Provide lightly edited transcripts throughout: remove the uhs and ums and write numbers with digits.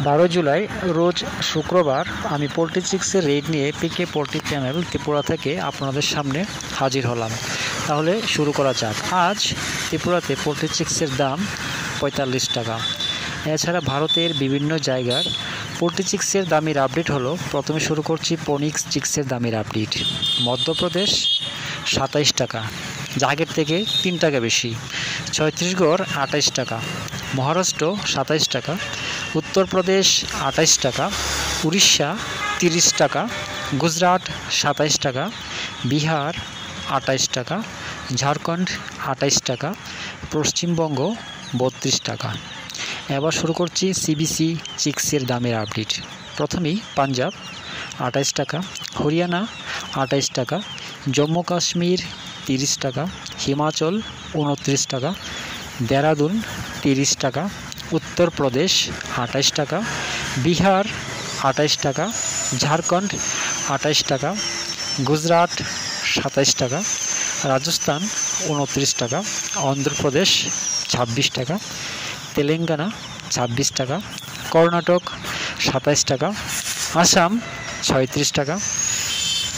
12 জুলাই রোজ শুক্রবার আমি poultry চিক্সের rate নিয়ে পিকে পোলট্রি চ্যানেল ত্রিপুরা থেকে আপনাদের সামনে হাজির হলাম। তাহলে শুরু করা যাক। আজ ত্রিপুরাতে পোলট্রি চিক্সের দাম 45 টাকা। এছাড়া ভারতের বিভিন্ন জায়গার পোলট্রি চিক্সের দামের আপডেট হলো, প্রথমে শুরু করছি ফোনিক্স চিক্সের দামের আপডেট। মধ্যপ্রদেশ 27 টাকা, যা আগের থেকে 3 টাকা বেশি। ছত্তিশগড় 28 টাকা, মহারাষ্ট্র 27 টাকা, উত্তরপ্রদেশ 28 টাকা, উড়িষ্যা 30 টাকা, গুজরাট 27 টাকা, বিহার 28 টাকা, ঝাড়খণ্ড 28 টাকা, পশ্চিমবঙ্গ 32 টাকা। এবার শুরু করছি সিবিসি চিক্সের দামের আপডেট। প্রথমেই পাঞ্জাব 28 টাকা, হরিয়ানা 28 টাকা, জম্মু কাশ্মীর 30 টাকা, হিমাচল 29 টাকা, দেরাদুন 30 টাকা, উত্তরপ্রদেশ 28 টাকা, বিহার 28 টাকা, ঝাড়খণ্ড 28 টাকা, গুজরাট 27 টাকা, রাজস্থান 29 টাকা, অন্ধ্রপ্রদেশ 26 টাকা, তেলেঙ্গানা 26 টাকা, কর্ণাটক 27 টাকা, আসাম 36 টাকা,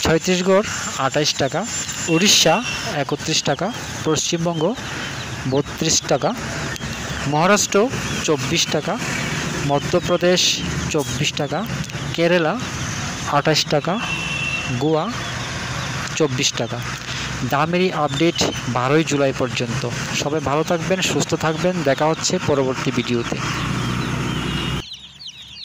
ছত্তিশগড় 28 টাকা, উড়িষ্যা 31 টাকা, পশ্চিমবঙ্গ 32 টাকা, মহারাষ্ট্র 24 টাকা, মধ্যপ্রদেশ 24 টাকা, কেরালা 28 টাকা, গোয়া 24 টাকা। দামেরই আপডেট 12 জুলাই পর্যন্ত। সবাই ভালো থাকবেন, সুস্থ থাকবেন। দেখা হচ্ছে পরবর্তী ভিডিওতে।